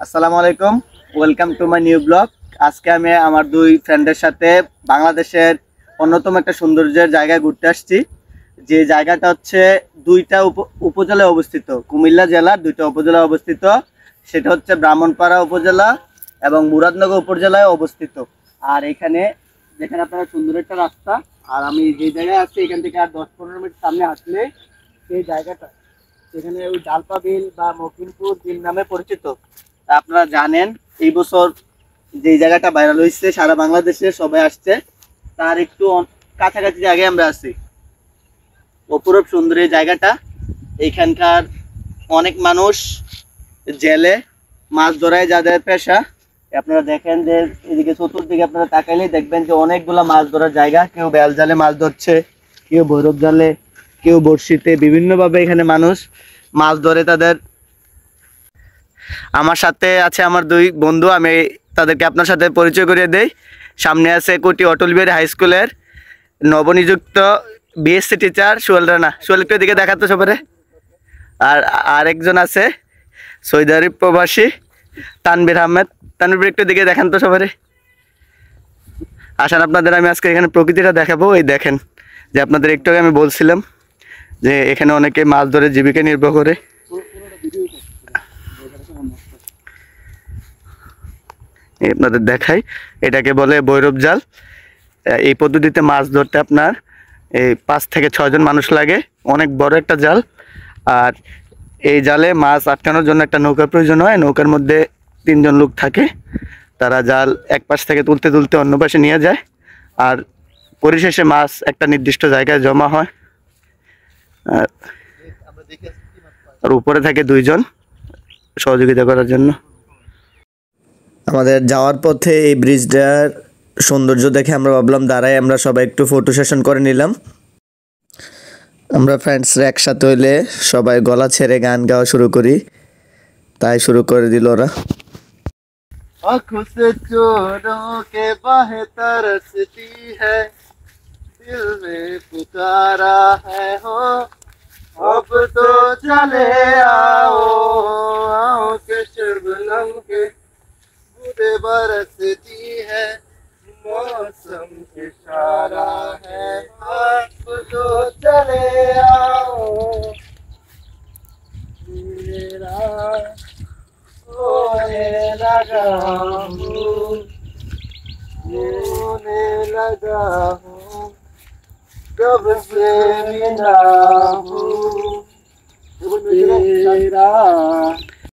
আসসালামু আলাইকুম, welcome to my new blog. আজকে আমি আমার দুই ফ্রেন্ডের সাথে বাংলাদেশের অন্যতম একটা সৌন্দর্যের জায়গায় ঘুরতে আসছি। যে জায়গাটা হচ্ছে দুইটা উপজেলায় অবস্থিত, কুমিল্লা জেলার দুইটা উপজেলায় অবস্থিত। সেটা হচ্ছে ব্রাহ্মণপাড়া উপজেলা এবং মুরাদনগর উপজেলায় অবস্থিত। আর এখানে যেখানে আপনারা সুন্দর একটা রাস্তা, আর আমি যে জায়গায় আছি এখান থেকে আর 10-15 মিনিট সামনে আসলে সেই জায়গাটা, সেখানে ওই ডালপা বিল বা মকিমপুর বিল নামে পরিচিত। আপনারা জানেন এই বছর যে জায়গাটা ভাইরাল হয়েছে, সারা বাংলাদেশে সবাই আসছে, তার একটু কাছাকাছি জায়গায় আমরা আছি। অপরূপ সুন্দর এই জায়গাটা। এইখানকার অনেক মানুষ জেলে মাছ ধরায় যাদের পেশা। আপনারা দেখেন যে এদিকে চতুর্দিকে আপনারা তাকাইলেই দেখবেন যে অনেকগুলা মাছ ধরার জায়গা। কেউ বেল জালে মাছ ধরছে, কেউ ভৈরব জালে, কেউ বড়শিতে, বিভিন্নভাবে এখানে মানুষ মাছ ধরে তাদের। আমার সাথে আছে আমার দুই বন্ধু, আমি তাদেরকে আপনার সাথে পরিচয় করিয়ে দেই। সামনে আছে কোটি অটল বিহারী হাই স্কুলের নবনিযুক্ত বিএসসি টিচার সোহেল রানা। সোহেল একটু দিকে দেখাতো সবারে। আর আরেকজন আছে সৌদি আরব প্রবাসী তানভীর আহমেদ। তানভীর একটু দিকে দেখান তো সবারে। আসেন আপনাদের আমি আজকে এখানে প্রকৃতিটা দেখাবো। এই দেখেন যে আপনাদের একটু আগে আমি বলছিলাম যে এখানে অনেকে মাছ ধরে জীবিকা নির্বাহ করে। আপনাদের দেখাই, এটাকে বলে ভৈরব জাল। এই পদ্ধতিতে মাছ ধরতে আপনার এই 5 থেকে 6 জন মানুষ লাগে। অনেক বড় একটা জাল। আর এই জালে মাছ আটকানোর জন্য একটা নৌকার প্রয়োজন হয়। নৌকার মধ্যে 3 জন লোক থাকে। তারা জাল এক পাশ থেকে তুলতে তুলতে অন্য পাশে নিয়ে যায়। আর পরিশেষে মাছ একটা নির্দিষ্ট জায়গায় জমা হয়। আর উপরে থাকে 2 জন সহযোগিতা করার জন্য। আমাদের যাওয়ার পথে এই ব্রিজটার সৌন্দর্য দেখে আমরা ভাবলাম দাঁড়াই আমরা সবাই একটু ফটো সেশন করে নিলাম। আমরা ফ্রেন্ডসরা একসাথে হইলে সবাই গলা ছেড়ে গান গাওয়া শুরু করি, তাই শুরু করে দিল ওরা। आँखों से चोरों के बाहें तरसती है, दिल में पुकारा है हो, अब तो चले आओ, आओ के शबनम के बूंदे बरसती है, मौसम इशारा है, अब तो चले आओ मेरा होने लगा हूँ कब से मिला हूँ तेरा